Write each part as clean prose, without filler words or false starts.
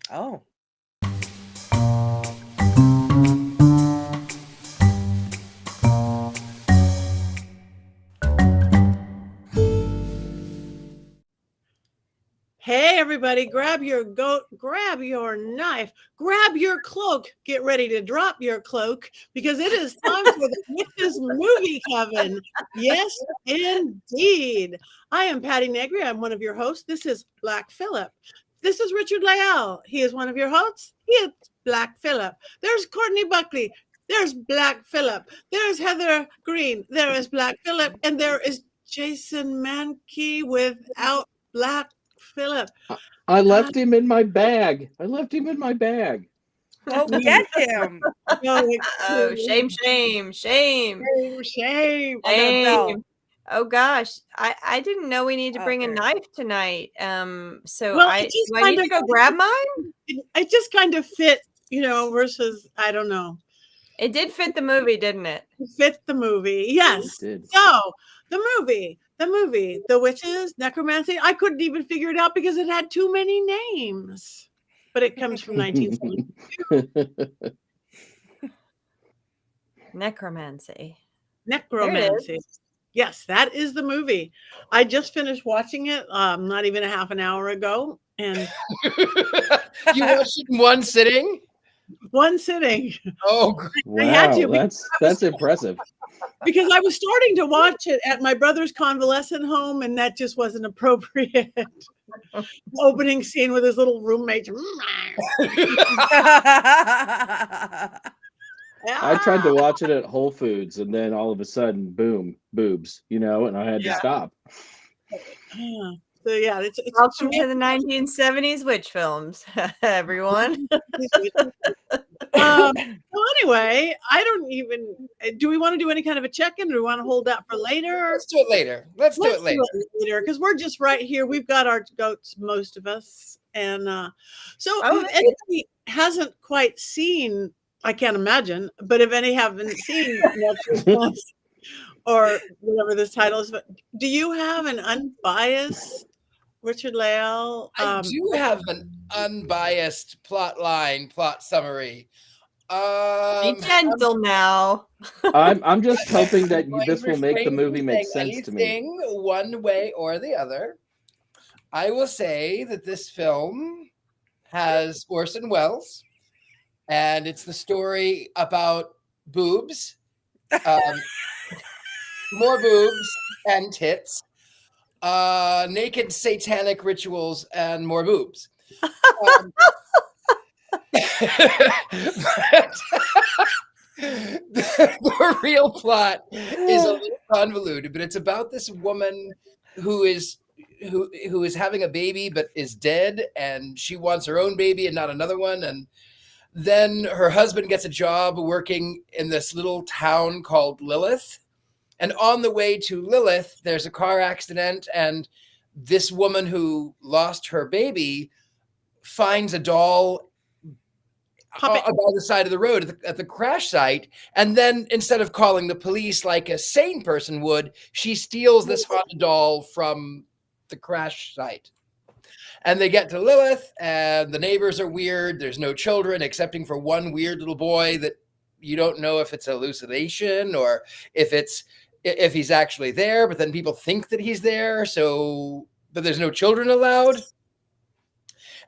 Oh. Hey, everybody, grab your goat, grab your knife, grab your cloak, get ready to drop your cloak because it is time for the Witches Movie Coven. Yes, indeed. I am Patti Negri. I'm one of your hosts. This is Black Phillip. This is Richard-Lael. He is one of your hosts. He is Black Phillip. There's Courtney Buckley. There's Black Phillip. There's Heather Greene. There is Black Phillip. And there is Jason Mankey without Black Phillip. I left him in my bag. Well, Yeah. get him. Oh, shame. Shame. On that bell. Oh gosh, I didn't know we need to bring a Okay. knife tonight. So Well, I it just do I need kind to go grab mine? It just kind of fit, versus, I don't know. It did fit the movie, didn't it? It fit the movie. Yes. It did. So the movie, The Witches, Necromancy. I couldn't even figure it out because it had too many names. But it comes from 1970. Necromancy. Necromancy. Yes, that is the movie. I just finished watching it not even a half an hour ago. And You watched it in one sitting? one sitting. Oh, I had Wow, to that's impressive. because I was starting to watch it at my brother's convalescent home, and that just wasn't appropriate. Opening scene with his little roommate. I tried to watch it at Whole Foods, and then all of a sudden, boom, boobs, and I had to stop. Yeah. So yeah, it's Welcome to the 1970s witch films, everyone. Well, anyway, I don't even. Do we want to do any kind of a check-in? Or do we want to hold that for later? let's do it later. Let's do it later. Because we're just right here. We've got our goats, most of us, and so Oh, if anybody hasn't quite seen, I can't imagine, but if any haven't seen Netflix or whatever this title is, do you have an unbiased Richard-Lael? I do have an unbiased plot summary. Be gentle now. I'm just hoping that I'm this will make the movie make sense to me. anything one way or the other. I will say that this film has Orson Welles, and it's the story about boobs, more boobs and tits, naked satanic rituals, and more boobs. The real plot is a little convoluted, but it's about this woman who is having a baby but is dead, and she wants her own baby and not another one. And then her husband gets a job working in this little town called Lilith. And on the way to Lilith, there's a car accident, and this woman who lost her baby finds a doll by the side of the road at the crash site. And then instead of calling the police like a sane person would, she steals this haunted doll from the crash site. And they get to Lilith, and the neighbors are weird. There's no children, excepting for one weird little boy that you don't know if it's a hallucination or if he's actually there, but then people think that he's there. But there's no children allowed.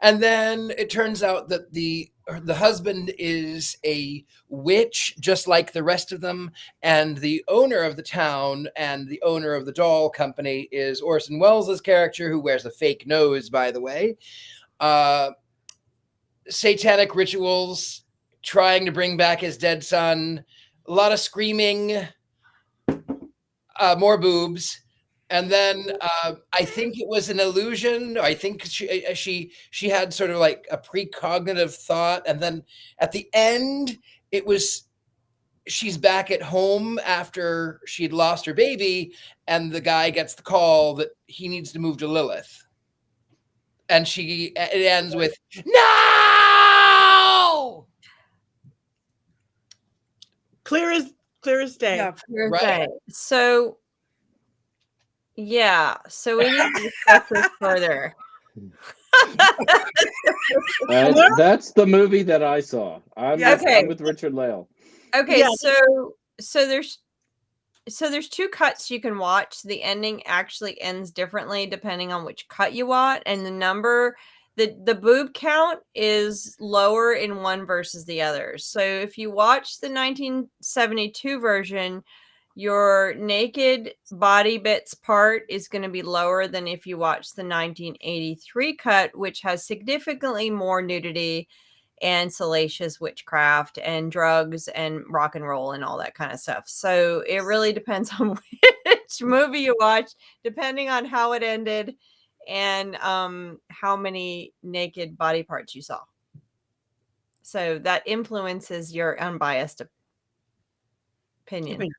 And then it turns out that the husband is a witch, just like the rest of them. And the owner of the town and the owner of the doll company is Orson Welles' character, who wears a fake nose, by the way. Satanic rituals, trying to bring back his dead son, a lot of screaming, more boobs. And then I think it was an illusion. I think she had sort of like a precognitive thought. And then at the end, it was she's back at home after she'd lost her baby. And the guy gets the call that he needs to move to Lilith. And it ends with, no! Clear as day. Yeah. Right. So we need to discuss this further. That's the movie that I saw. I'm with Richard-Lael. Okay, Yeah. so there's two cuts you can watch. The ending actually ends differently depending on which cut you watch, and the boob count is lower in one versus the other. So if you watch the 1972 version, your naked body bits part is going to be lower than if you watch the 1983 cut, which has significantly more nudity and salacious witchcraft and drugs and rock and roll and all that kind of stuff. So it really depends on which movie you watch, depending on how it ended and how many naked body parts you saw. So that influences your unbiased opinion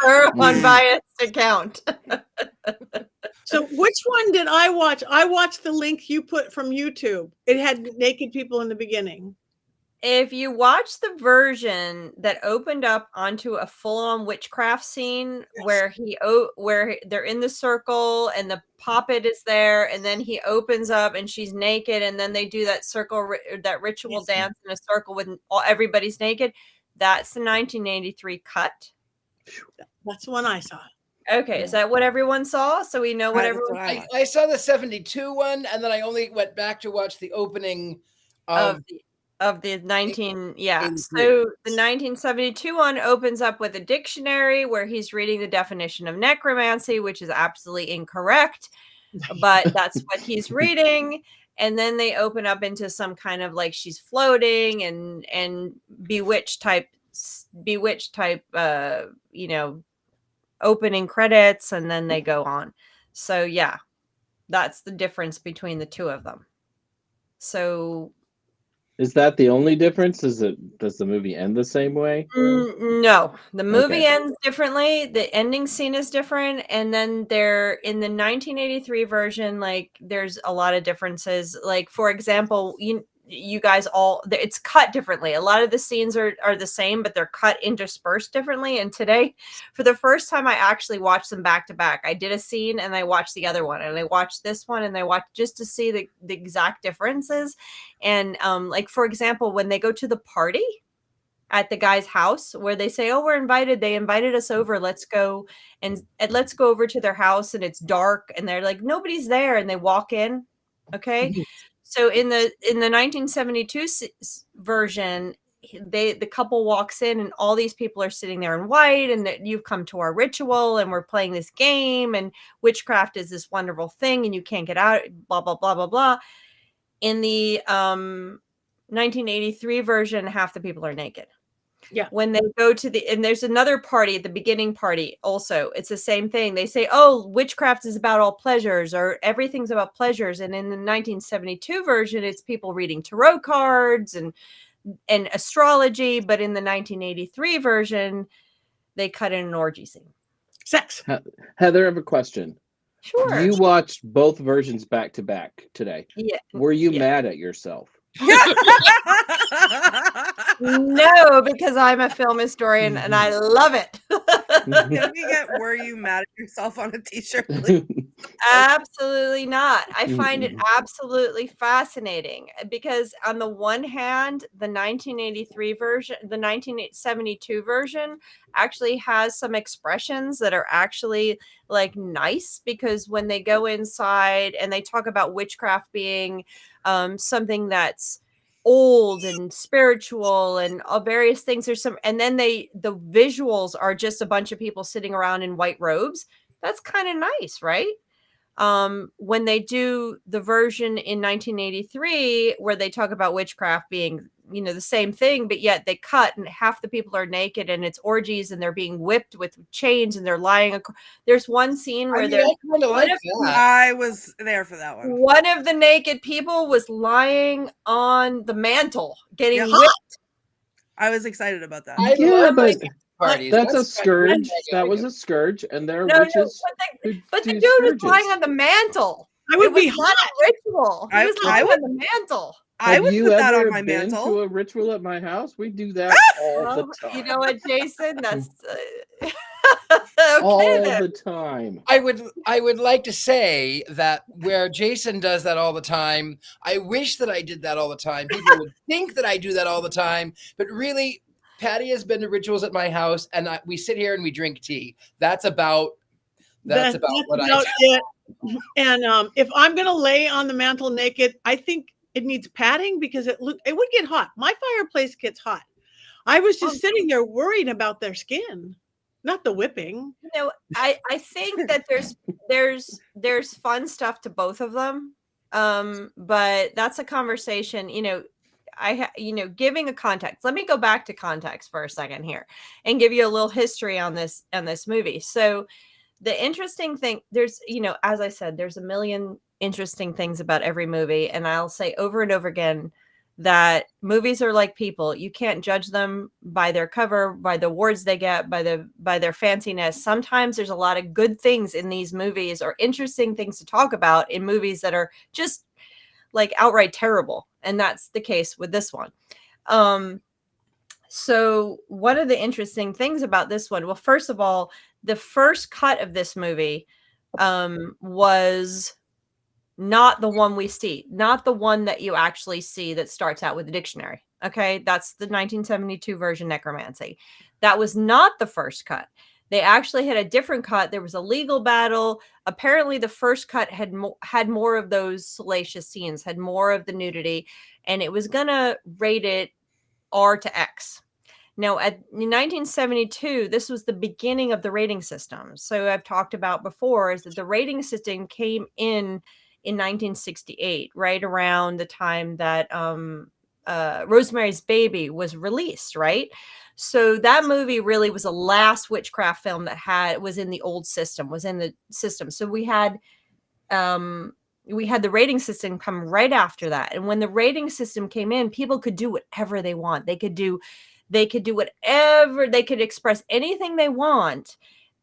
or unbiased account. So which one did I watch? I watched the link you put from YouTube. It had naked people in the beginning. If you watch the version that opened up onto a full-on witchcraft scene, where they're in the circle and the puppet is there, and then he opens up and she's naked, and then they do that that ritual dance in a circle with everybody's naked. That's the 1983 cut. That's the one I saw. Okay, is that what everyone saw? So we know what everyone. I saw the 72 one, and then I only went back to watch the opening of the 19 So the 1972 one opens up with a dictionary where he's reading the definition of necromancy, which is absolutely incorrect, but that's what he's reading. And then they open up into some kind of like she's floating and bewitched type opening credits, and then they go on. So yeah, that's the difference between the two of them. So is that the only difference? Does the movie end the same way? No, the movie ends differently. The ending scene is different, and then they're in the 1983 version. Like, there's a lot of differences. Like, for example, you guys it's cut differently. A lot of the scenes are the same, but they're cut interspersed differently. And today, for the first time, I actually watched them back to back. I did a scene and I watched the other one, and I watched this one, and I watched just to see the exact differences. And like, for example, when they go to the party at the guy's house where they say, oh, we're invited, they invited us over, let's go over to their house, and it's dark, and they're like, nobody's there, and they walk in. Okay. So in the 1972 version, the couple walks in, and all these people are sitting there in white, and that you've come to our ritual, and we're playing this game, and witchcraft is this wonderful thing, and you can't get out, blah, blah, blah, blah, blah. In the 1983 version, half the people are naked. Yeah. When they go to and there's another party, the beginning party also, it's the same thing. They say, oh, witchcraft is about all pleasures, or everything's about pleasures. And in the 1972 version, it's people reading tarot cards and astrology. But in the 1983 version, they cut in an orgy scene. Sex. Heather, I have a question. Sure. You watched both versions back to back today. Yeah. Were you mad at yourself? No, because I'm a film historian and I love it. Can we get "Were you mad at yourself" on a t-shirt, please? Absolutely not. I find it absolutely fascinating because on the one hand, the 1983 version, the 1972 version actually has some expressions that are actually like nice, because when they go inside and they talk about witchcraft being something that's old and spiritual and various things, there's some, and then the visuals are just a bunch of people sitting around in white robes. That's kind of nice, right? When they do the version in 1983 where they talk about witchcraft being, the same thing, but yet they cut and half the people are naked and it's orgies and they're being whipped with chains and they're lying. There's one scene where I was there for that one. One of the naked people was lying on the mantle getting whipped. I was excited about that. Parties. That's a scourge. That was a scourge, and there are witches. But the dude was lying on the mantle. I would It was be not hot. a ritual. He was I lying would- on the mantle. I Have would you put that ever on my been mantle. to a ritual at my house? We do that all the Well, time. you know what, Jason? That's okay all then. the time. I would like to say that where Jason does that all the time, I wish that I did that all the time. People would think that I do that all the time, but really, Patti has been to rituals at my house, and we sit here and we drink tea. That's about what I do. it. And if I'm gonna lay on the mantle naked, I think it needs padding because it would get hot. My fireplace gets hot. I was just sitting there worried about their skin, not the whipping. You know, I think that there's fun stuff to both of them. But that's a conversation, giving a context. Let me go back to context for a second here and give you a little history on this movie. So the interesting thing, there's, as I said, there's a million interesting things about every movie. And I'll say over and over again that movies are like people. You can't judge them by their cover, by the awards they get, by their fanciness. Sometimes there's a lot of good things in these movies or interesting things to talk about in movies that are just like outright terrible. And that's the case with this one. So one of the interesting things about this one, well, first of all, the first cut of this movie was not the one we see, not the one that you actually see that starts out with the dictionary. Okay, that's the 1972 version Necromancy. That was not the first cut. They actually had a different cut. There was a legal battle. Apparently, the first cut had more of those salacious scenes, had more of the nudity, and it was gonna rate it R to X. Now, in 1972, this was the beginning of the rating system. So I've talked about before is that the rating system came in 1968, right around the time that Rosemary's Baby was released, right? So that movie really was the last witchcraft film that was in the old system, was in the system. So we had the rating system come right after that. And when the rating system came in, people could do whatever they want. They could do whatever, they could express anything they want.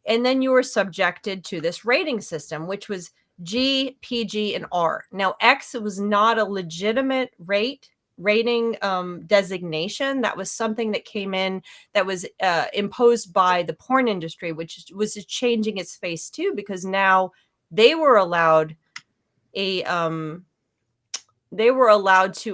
And then you were subjected to this rating system, which was G, PG, and R. Now, X was not a legitimate rating designation. That was something that came in that was imposed by the porn industry, which was changing its face too, because now they were allowed to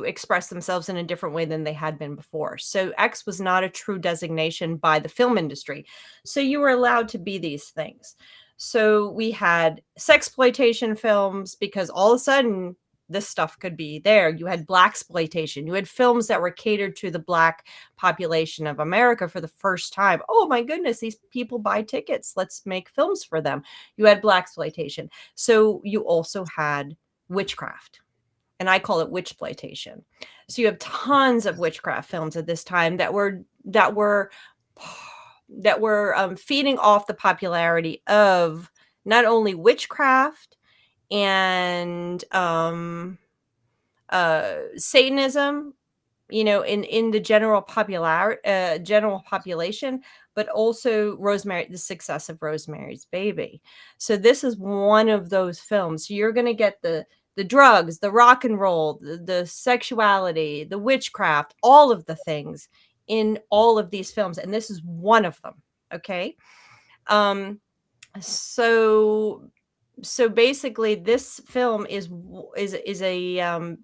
express themselves in a different way than they had been before. So X was not a true designation by the film industry. So you were allowed to be these things. So we had sexploitation films because all of a sudden this stuff could be there. You had blaxploitation. You had films that were catered to the Black population of America for the first time. Oh my goodness, these people buy tickets. Let's make films for them. You had blaxploitation. So you also had witchcraft. And I call it witchploitation. So you have tons of witchcraft films at this time that were feeding off the popularity of not only witchcraft and Satanism, in the general population, but also the success of Rosemary's Baby. So this is one of those films. So you're going to get the drugs, the rock and roll, the sexuality, the witchcraft, all of the things in all of these films. And this is one of them. Okay. So basically this film is a,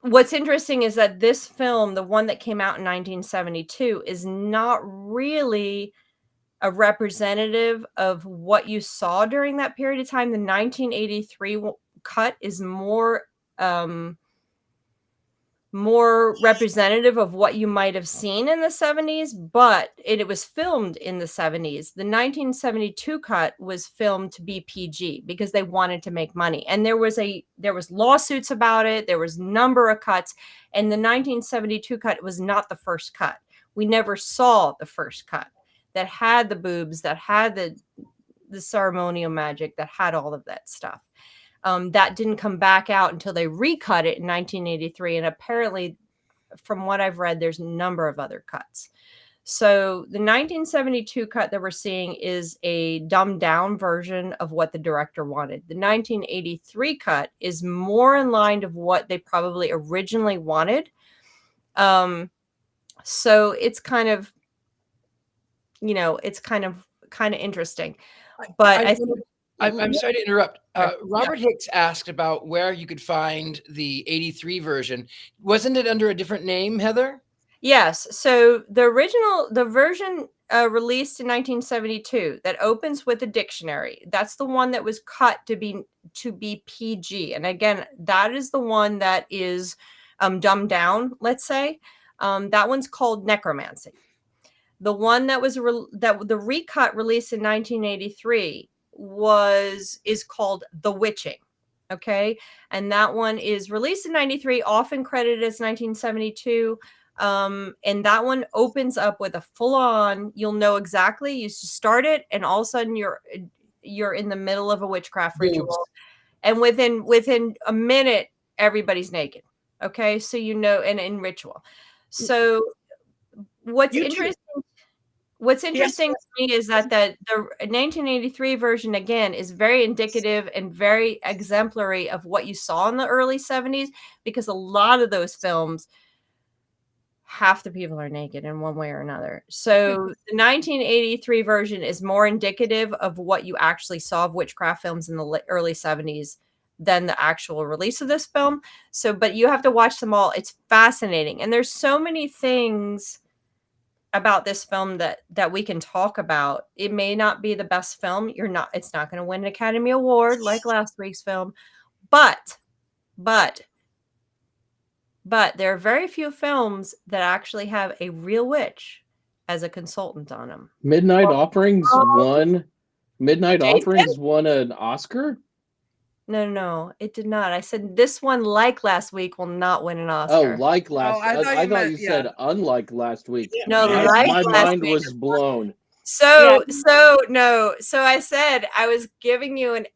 what's interesting is that this film, the one that came out in 1972, is not really a representative of what you saw during that period of time. The 1983 cut is more representative of what you might have seen in the 70s, but it was filmed in the 70s. The 1972 cut was filmed to be PG because they wanted to make money. And there was lawsuits about it. There was a number of cuts. And the 1972 cut was not the first cut. We never saw the first cut that had the boobs, that had the ceremonial magic, that had all of that stuff. That didn't come back out until they recut it in 1983. And apparently, from what I've read, there's a number of other cuts. So the 1972 cut that we're seeing is a dumbed down version of what the director wanted. The 1983 cut is more in line of what they probably originally wanted. So it's kind of, it's kind of interesting. But I'm sorry to interrupt. Robert Hicks asked about where you could find the 83 version. Wasn't it under a different name, Heather? Yes. So the version released in 1972 that opens with a dictionary. That's the one that was cut to be PG. And again, that is the one that is dumbed down, let's say. That one's called Necromancy. The one that was the recut released in 1983 is called The Witching. Okay. And that one is released in 93, often credited as 1972. And that one opens up with a full-on, you'll know exactly, you start it, and all of a sudden you're in the middle of a witchcraft ritual. And within a minute, everybody's naked. Okay, so and in ritual. So what's interesting to me is that the 1983 version, again, is very indicative and very exemplary of what you saw in the early 70s, because a lot of those films, half the people are naked in one way or another. So the 1983 version is more indicative of what you actually saw of witchcraft films in the early 70s than the actual release of this film. So, but you have to watch them all. It's fascinating. And there's so many things about this film that we can talk about. It may not be the best film. It's not going to win an Academy Award like last week's film, but there are very few films that actually have a real witch as a consultant on them. Midnight Offerings won an Oscar? No, it did not. I said this one, like last week, will not win an Oscar. Oh, like last I thought you said unlike last week. No, my mind was blown. So I said I was giving you an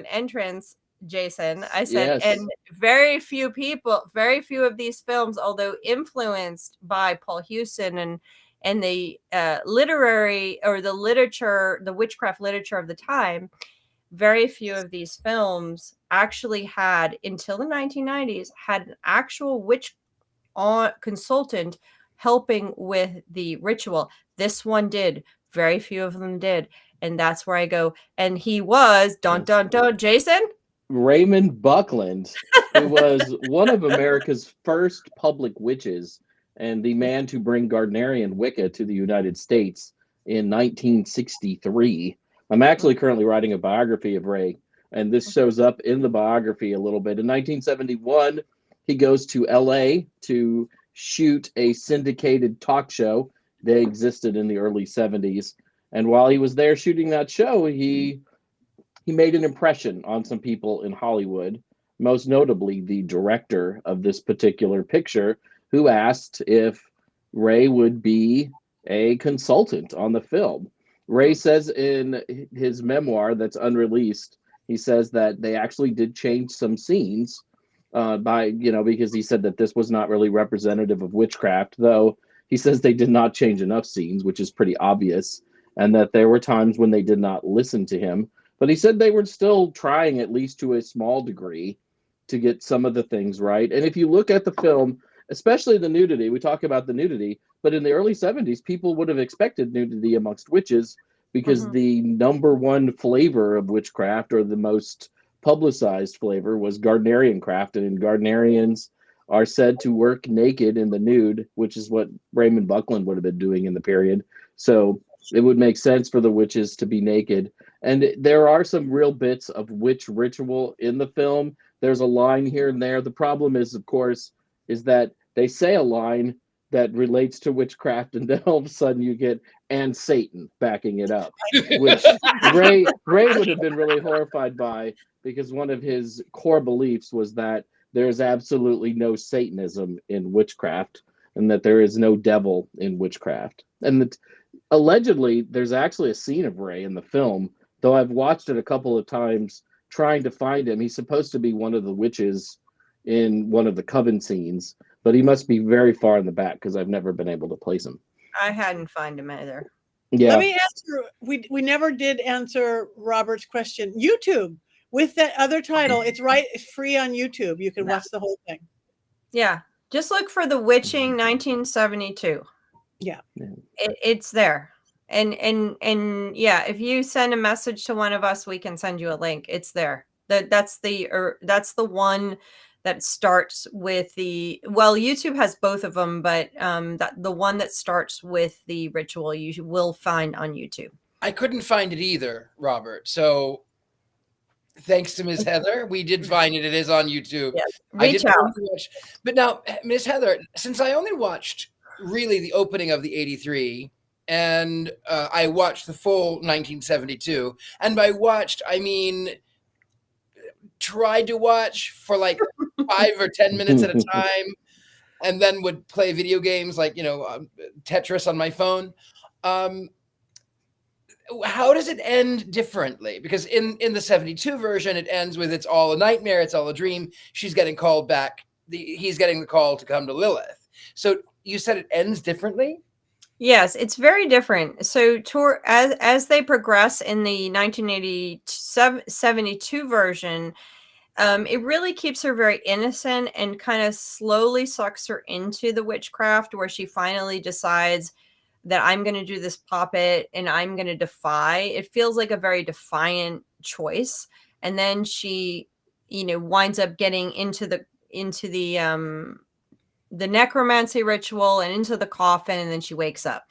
entrance, Jason. I said, yes. And very few of these films, although influenced by Paul Hewson and the literary or the literature, the witchcraft literature of the time, very few of these films actually had, until the 1990s, had an actual witch consultant helping with the ritual. This one did. Very few of them did. And that's where I go. And he was, dun, Jason? Raymond Buckland, who was one of America's first public witches and the man to bring Gardnerian Wicca to the United States in 1963. I'm actually currently writing a biography of Ray, and this shows up in the biography a little bit. In 1971, he goes to LA to shoot a syndicated talk show that existed in the early 70s. And while he was there shooting that show, he made an impression on some people in Hollywood, most notably the director of this particular picture, who asked if Ray would be a consultant on the film. Ray says in his memoir that's unreleased, he says that they actually did change some scenes because he said that this was not really representative of witchcraft, though he says they did not change enough scenes, which is pretty obvious, and that there were times when they did not listen to him. But he said they were still trying, at least to a small degree, to get some of the things right. And if you look at the film, especially the nudity, we talk about the nudity, but in the early 70s, people would have expected nudity amongst witches because the number one flavor of witchcraft, or the most publicized flavor, was Gardnerian craft. And Gardnerians are said to work naked in the nude, which is what Raymond Buckland would have been doing in the period. So it would make sense for the witches to be naked. And there are some real bits of witch ritual in the film. There's a line here and there. The problem is, of course, is that they say a line that relates to witchcraft, and then all of a sudden you get "and Satan" backing it up, which Ray would have been really horrified by, because one of his core beliefs was that there's absolutely no Satanism in witchcraft, and that there is no devil in witchcraft. And that allegedly there's actually a scene of Ray in the film, though I've watched it a couple of times trying to find him. He's supposed to be one of the witches in one of the Coven scenes, but he must be very far in the back because I've never been able to place him. I hadn't found him either. Yeah. Let me answer. We never did answer Robert's question. YouTube with that other title. It's free on YouTube. You can watch the whole thing. Yeah. Just look for The Witching 1972. Yeah. It's there. And yeah, if you send a message to one of us, we can send you a link. It's there. That's the one that starts with YouTube has both of them, but the one that starts with the ritual you will find on YouTube. I couldn't find it either, Robert. So thanks to Ms. Heather, we did find it. It is on YouTube. Yeah. I Reach didn't out. watch, but now, Ms. Heather, since I only watched really the opening of the 83, and I watched the full 1972, and by watched, I mean tried to watch for like 5 or 10 minutes at a time, and then would play video games like, Tetris on my phone. How does it end differently? Because in the 72 version, it ends with it's all a nightmare, it's all a dream. She's getting called back. He's getting the call to come to Lilith. So you said it ends differently? Yes, it's very different. So as they progress in the 1972 version, it really keeps her very innocent and kind of slowly sucks her into the witchcraft, where she finally decides that I'm going to do this puppet and I'm going to defy. It feels like a very defiant choice. And then she, winds up getting into the necromancy ritual and into the coffin, and then she wakes up.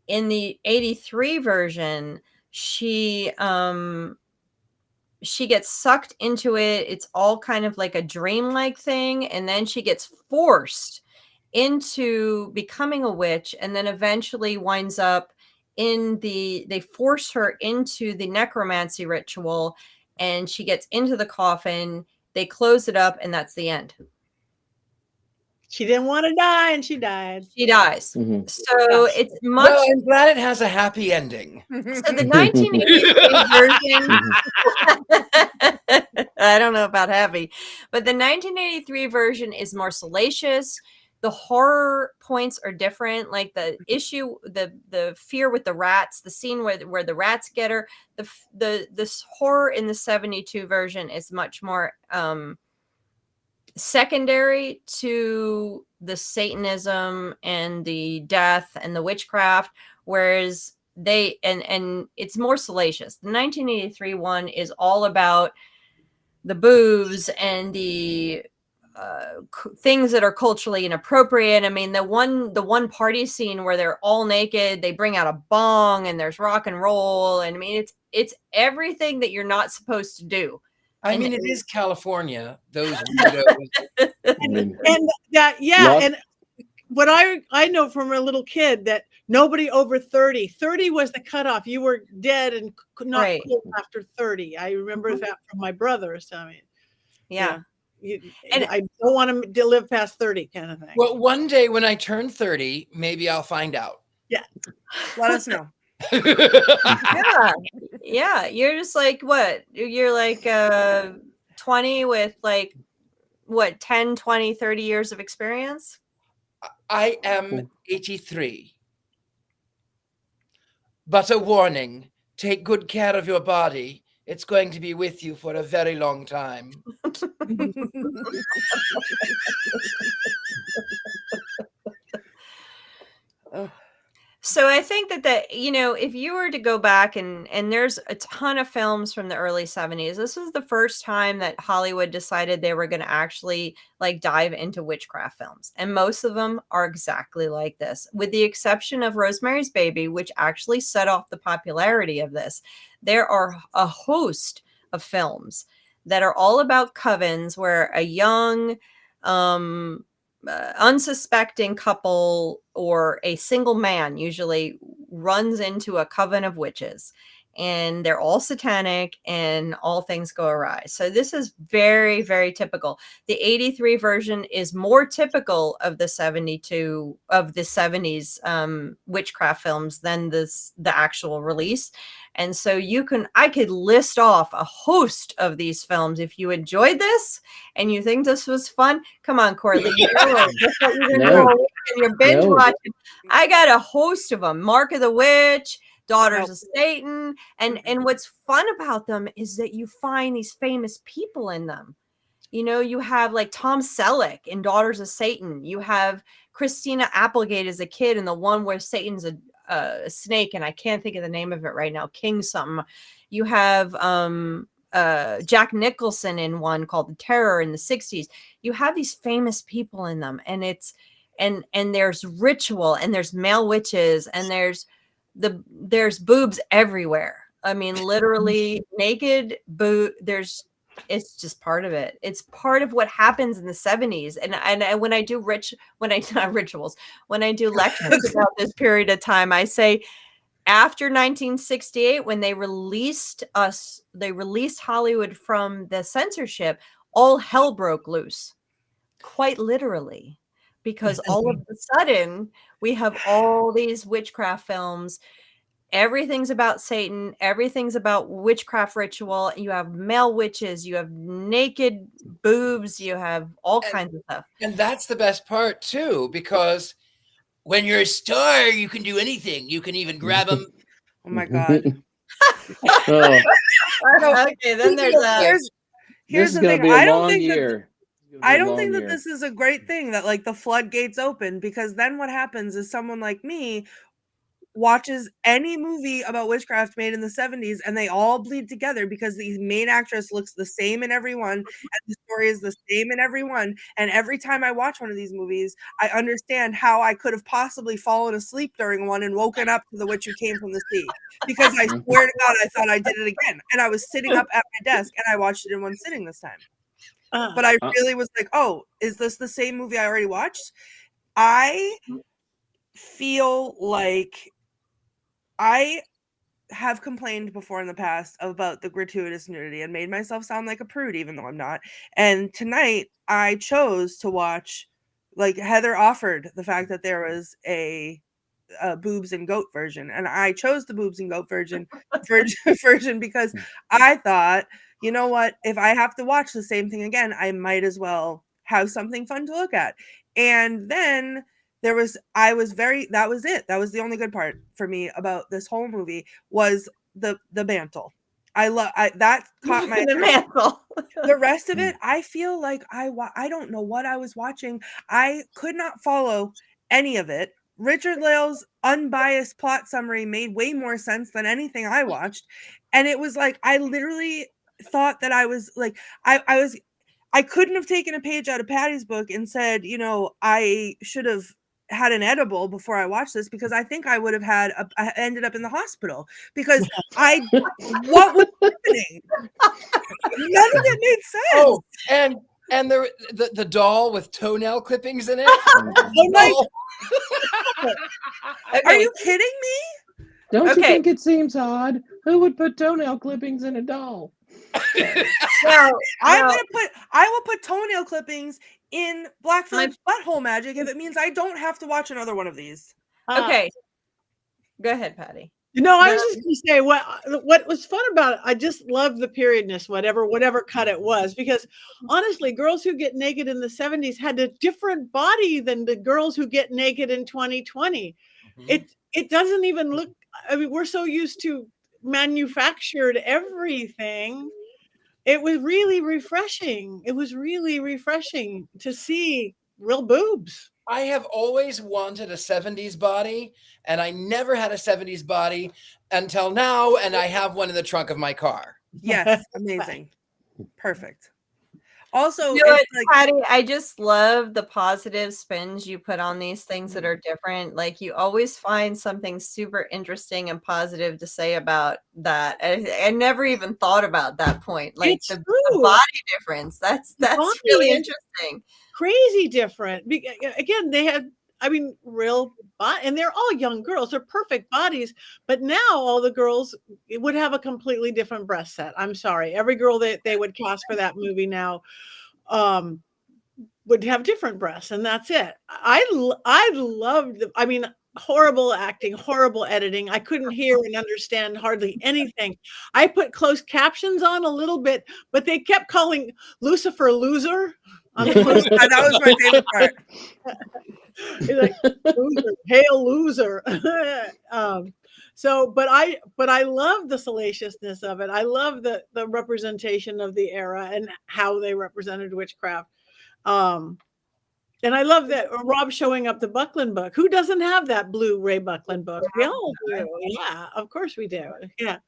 In the 83 version, she gets sucked into it. It's all kind of like a dreamlike thing, and then she gets forced into becoming a witch, and then eventually winds up they force her into the necromancy ritual, and she gets into the coffin. They close it up, and that's the end. She didn't want to die, and she died. She dies. Mhm. So it's much. Well, I'm glad it has a happy ending. So the 1983 version, I don't know about happy, but the 1983 version is more salacious. The horror points are different. Like the issue, the fear with the rats, the scene where the rats get her. This horror in the 72 version is much more secondary to the Satanism and the death and the witchcraft, whereas and it's more salacious. The 1983 one is all about the booze and the things that are culturally inappropriate. I mean, the one party scene where they're all naked, they bring out a bong and there's rock and roll, and I mean it's everything that you're not supposed to do. I mean, it is California. Those weirdos. And what I know from a little kid, that nobody over 30 was the cutoff. You were dead and could not cool after 30. I remember that from my brothers. I mean, and I don't want them to live past 30, kind of thing. Well, one day when I turn 30, maybe I'll find out. Yeah, let us know. Yeah, you're just like, what, you're like 20 with like what, 10, 20, 30 years of experience. I am 83, but a warning: take good care of your body. It's going to be with you for a very long time. So I think that if you were to go back and there's a ton of films from the early 70s, this was the first time that Hollywood decided they were going to actually like dive into witchcraft films. And most of them are exactly like this, with the exception of Rosemary's Baby, which actually set off the popularity of this. There are a host of films that are all about covens, where a young, unsuspecting couple or a single man usually runs into a coven of witches, and they're all satanic, and all things go awry. So this is very, very typical. The 83 version is more typical of the 70s witchcraft films than the actual release. And so I could list off a host of these films. If you enjoyed this and you think this was fun, come on, Courtney. You're binge watching. I got a host of them. Mark of the Witch, Daughters of Satan. And what's fun about them is that you find these famous people in them. You know, you have like Tom Selleck in Daughters of Satan. You have Christina Applegate as a kid in the one where Satan's a snake, and I can't think of the name of it right now. King something. You have Jack Nicholson in one called The Terror in the 60s. You have these famous people in them, and it's and there's ritual, and there's male witches, and there's boobs everywhere. I mean, literally naked boob. It's just part of it. It's part of what happens in the 70s. And when I do rituals, when I do lectures about this period of time, I say after 1968, when they released Hollywood from the censorship, all hell broke loose, quite literally, because all of a sudden we have all these witchcraft films. Everything's about Satan. Everything's about witchcraft ritual. You have male witches. You have naked boobs. You have all kinds of stuff. And that's the best part, too, because when you're a star, you can do anything. You can even grab them. Oh, my God. Okay, then here's the thing. I don't think that this is a great thing that like the floodgates open, because then what happens is someone like me watches any movie about witchcraft made in the 70s and they all bleed together because the main actress looks the same in everyone and the story is the same in everyone. And every time I watch one of these movies, I understand how I could have possibly fallen asleep during one and woken up to the witch who came from the sea, because I swear to God, I thought I did it again. And I was sitting up at my desk and I watched it in one sitting this time. But I really was like, oh, is this the same movie I already watched? I feel like I have complained before in the past about the gratuitous nudity and made myself sound like a prude, even though I'm not. And tonight I chose to watch, like Heather offered the fact that there was a boobs and goat version. And I chose the boobs and goat version because I thought, you know what, if I have to watch the same thing again, I might as well have something fun to look at. And then that was it. That was the only good part for me about this whole movie was the mantle. That caught my the mantle. The rest of it, I feel like I don't know what I was watching. I could not follow any of it. Richard-Lael's unbiased plot summary made way more sense than anything I watched. And it was like, I literally thought that I was like, I couldn't have taken a page out of Patty's book and said, you know, I should have had an edible before I watched this, because I think I would have I ended up in the hospital, because what was happening? None of it made sense. Oh, and the doll with toenail clippings in it. Are you kidding me? Don't you think it seems odd? Who would put toenail clippings in a doll? I will put toenail clippings in Black Phillip's butthole magic if it means I don't have to watch another one of these. Okay, go ahead, Patti. I was just going to say what was fun about it. I just love the periodness, whatever cut it was, because honestly, girls who get naked in the 70s had a different body than the girls who get naked in 2020. Mm-hmm. It doesn't even look. I mean, we're so used to manufactured everything. It was really refreshing. It was really refreshing to see real boobs. I have always wanted a 70s body, and I never had a 70s body until now, and I have one in the trunk of my car. Yes, amazing. Perfect. Also, Patti, I just love the positive spins you put on these things that are different. Like, you always find something super interesting and positive to say about that. I never even thought about that point. Like the body difference. That's really interesting. Crazy different. Again, they had real, and they're all young girls. They're perfect bodies. But now all the girls would have a completely different breast set. I'm sorry. Every girl that they would cast for that movie now would have different breasts, and that's it. I loved, horrible acting, horrible editing. I couldn't hear and understand hardly anything. I put closed captions on a little bit, but they kept calling Lucifer loser on the closed. That was my favorite part. He's like, loser, hail loser. But I love the salaciousness of it. I love the representation of the era and how they represented witchcraft. And I love that Rob showing up the Buckland book. Who doesn't have that blue Ray Buckland book? We all do. Yeah, of course we do. Yeah.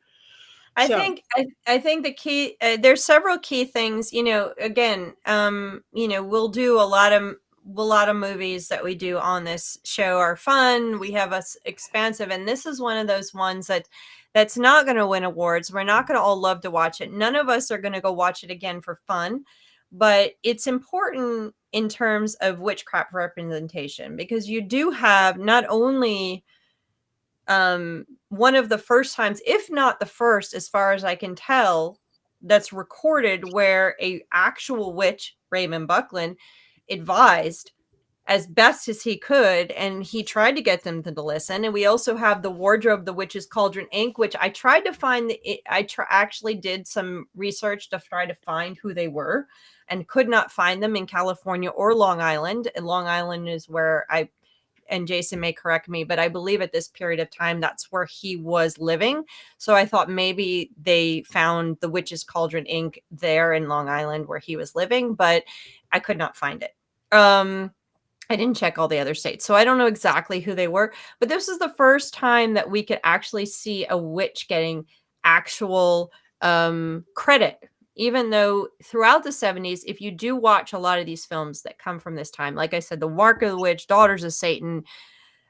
I think the key, there's several key things, again, we'll do a lot of movies that we do on this show are fun. We have us expansive, and this is one of those ones that's not going to win awards. We're not going to all love to watch it. None of us are going to go watch it again for fun, but it's important in terms of witchcraft representation, because you do have not only one of the first times, if not the first, as far as I can tell, that's recorded where a actual witch, Raymond Buckland, advised as best as he could, and he tried to get them to listen. And we also have the Wardrobe, the Witch's Cauldron Inc., which I tried to find. Actually did some research to try to find who they were, and could not find them in California or Long Island. And Long Island is where and Jason may correct me, but I believe at this period of time, that's where he was living. So I thought maybe they found the Witch's Cauldron Inc. there in Long Island where he was living, but I could not find it. I didn't check all the other states, so I don't know exactly who they were, but this is the first time that we could actually see a witch getting actual credit. Even though throughout the 70s, if you do watch a lot of these films that come from this time, like I said, The Mark of the Witch, Daughters of Satan,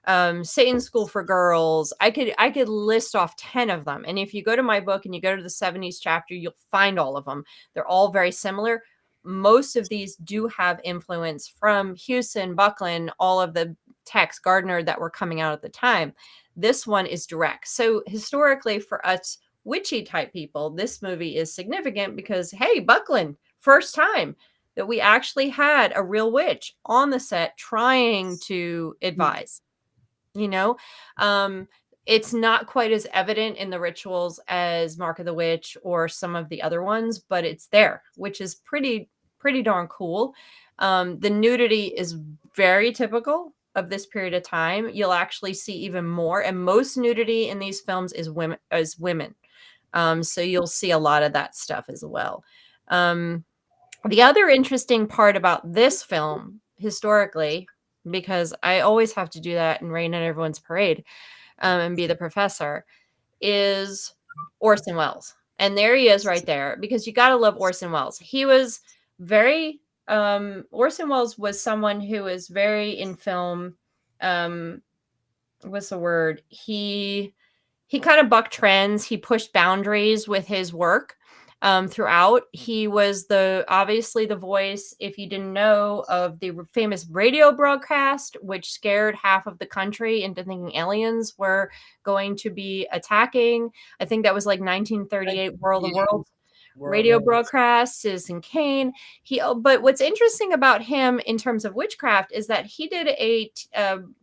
Satan's School for Girls, I could list off 10 of them. And if you go to my book and you go to the 70s chapter, you'll find all of them. They're all very similar. Most of these do have influence from Hewson, Buckland, all of the texts, Gardner, that were coming out at the time. This one is direct. So historically, for us witchy type people, this movie is significant because, hey, Buckland, first time that we actually had a real witch on the set trying to advise. It's not quite as evident in the rituals as Mark of the Witch or some of the other ones, but it's there, which is pretty darn cool. The nudity is very typical of this period of time. You'll actually see even more, and most nudity in these films is women. So you'll see a lot of that stuff as well. The other interesting part about this film historically, because I always have to do that and rain on everyone's parade and be the professor, is Orson Welles. And there he is right there, because you got to love Orson Welles. He was very, Orson Welles was someone who was very in film. What's the word? He kind of bucked trends. He pushed boundaries with his work throughout. He was obviously the voice, if you didn't know, of the famous radio broadcast, which scared half of the country into thinking aliens were going to be attacking. I think that was like 1938 World of Worlds radio broadcast, Citizen Kane. But what's interesting about him in terms of witchcraft is that he did a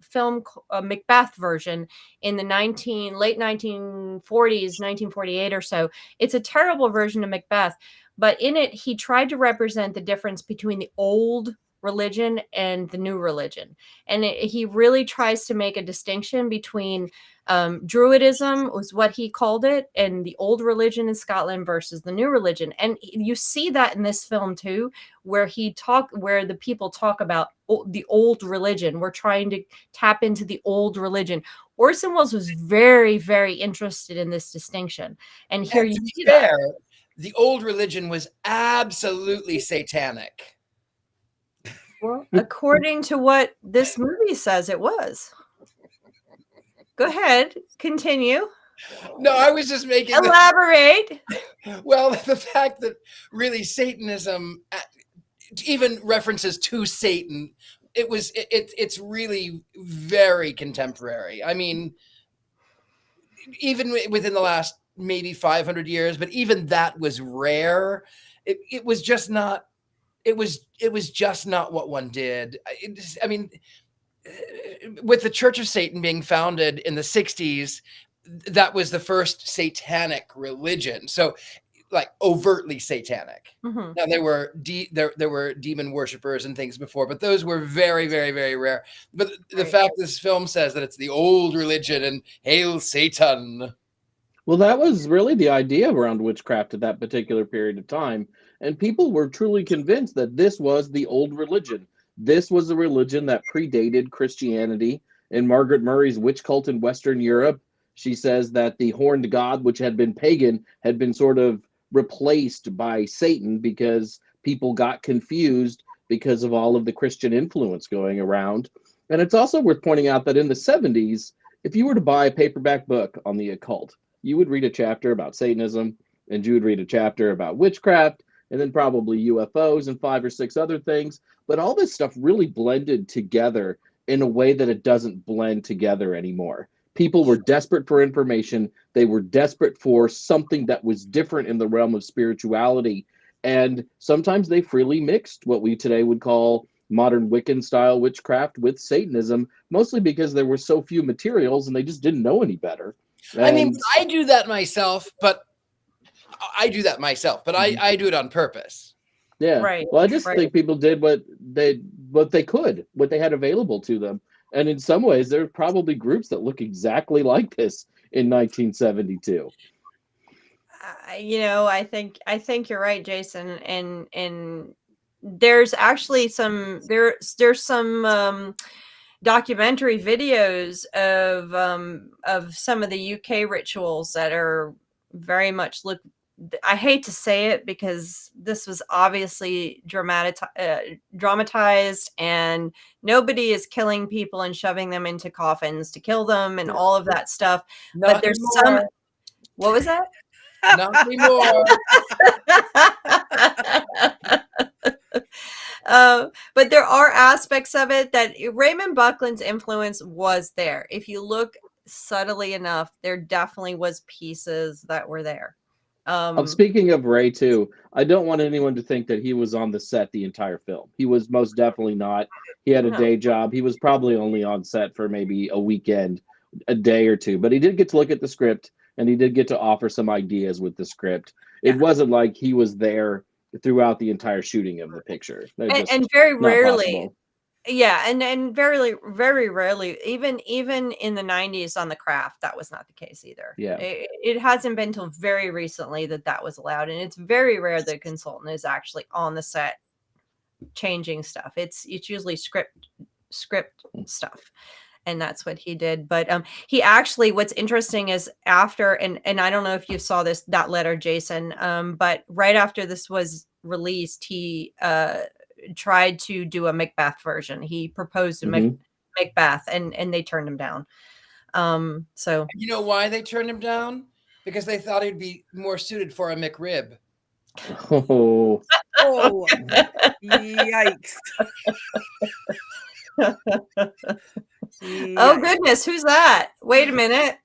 film, a Macbeth version in the late 1940s, 1948 or so. It's a terrible version of Macbeth, but in it, he tried to represent the difference between the old religion and the new religion. And he really tries to make a distinction between Druidism was what he called it, and the old religion in Scotland versus the new religion. And you see that in this film too, where the people talk about the old religion. We're trying to tap into the old religion. Orson Welles was very, very interested in this distinction. And here you see that. The old religion was absolutely satanic. Well, according to what this movie says, it was. Go ahead, continue. No, I was just making elaborate. Well, the fact that really Satanism, even references to Satan, it's really very contemporary. I mean, even within the last maybe 500 years, but even that was rare. It was just not. It was just not what one did. I mean, with the Church of Satan being founded in the 60s, that was the first satanic religion. So, like, overtly satanic. Mm-hmm. Now there were demon worshippers and things before, but those were very, very, very rare. But the fact this film says that it's the old religion and hail Satan. Well, that was really the idea around witchcraft at that particular period of time. And people were truly convinced that this was the old religion. This was a religion that predated Christianity. In Margaret Murray's Witch Cult in Western Europe, she says that the horned god, which had been pagan, had been sort of replaced by Satan because people got confused because of all of the Christian influence going around. And it's also worth pointing out that in the 70s, if you were to buy a paperback book on the occult, you would read a chapter about Satanism, and you would read a chapter about witchcraft, and then probably UFOs and 5 or 6 other things. But all this stuff really blended together in a way that it doesn't blend together anymore. People were desperate for information. They were desperate for something that was different in the realm of spirituality. And sometimes they freely mixed what we today would call modern Wiccan-style witchcraft with Satanism, mostly because there were so few materials and they just didn't know any better. And I mean, I do that myself, but I do it on purpose. Yeah. Right. Well, I just think people did what they could, what they had available to them. And in some ways, there are probably groups that look exactly like this in 1972. I think you're right, Jason. And there's actually there's some documentary videos of some of the UK rituals that are very much I hate to say it because this was obviously dramatized, and nobody is killing people and shoving them into coffins to kill them and all of that stuff. Not but there's anymore. What was that? Not anymore. But there are aspects of it that Raymond Buckland's influence was there. If you look subtly enough, there definitely was pieces that were there. Speaking of Ray, too, I don't want anyone to think that he was on the set the entire film. He was most definitely not. He had a day job. He was probably only on set for maybe a weekend, a day or two. But he did get to look at the script, and he did get to offer some ideas with the script. It wasn't like he was there throughout the entire shooting of the picture. And very rarely. Possible. Yeah, and very, very rarely, even in the 90s on The Craft, that was not the case either. Yeah, it hasn't been until very recently that was allowed, and it's very rare that a consultant is actually on the set changing stuff. It's usually script stuff, and that's what he did. But he actually, what's interesting is after, and I don't know if you saw that letter, Jason, but right after this was released, he tried to do a Macbeth version. He proposed a Macbeth, and they turned him down. So you know why they turned him down? Because they thought he'd be more suited for a McRib. Oh, yikes. Oh goodness, who's that? Wait a minute.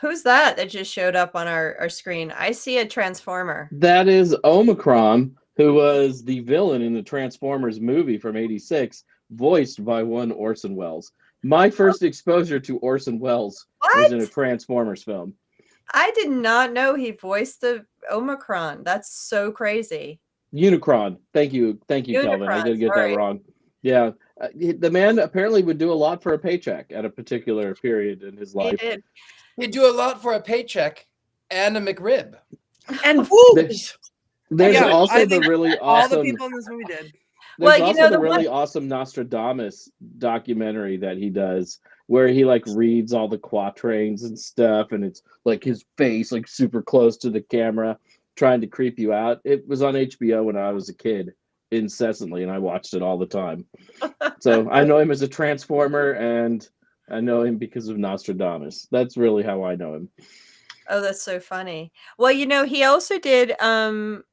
Who's that just showed up on our screen? I see a Transformer. That is Omicron, who was the villain in the Transformers movie from '86, voiced by one Orson Welles. My first exposure to Orson Welles was in a Transformers film. I did not know he voiced the Omicron. That's so crazy. Unicron. Thank you, Kelvin. I did get that wrong. Yeah. The man apparently would do a lot for a paycheck at a particular period in his life. He did. He'd do a lot for a paycheck and a McRib. And boobs. There's also the really awesome. All the people in this movie did. There's also the really awesome Nostradamus documentary that he does, where he like reads all the quatrains and stuff, and it's like his face like super close to the camera, trying to creep you out. It was on HBO when I was a kid, incessantly, and I watched it all the time. So I know him as a Transformer, and I know him because of Nostradamus. That's really how I know him. Oh, that's so funny. Well, he also did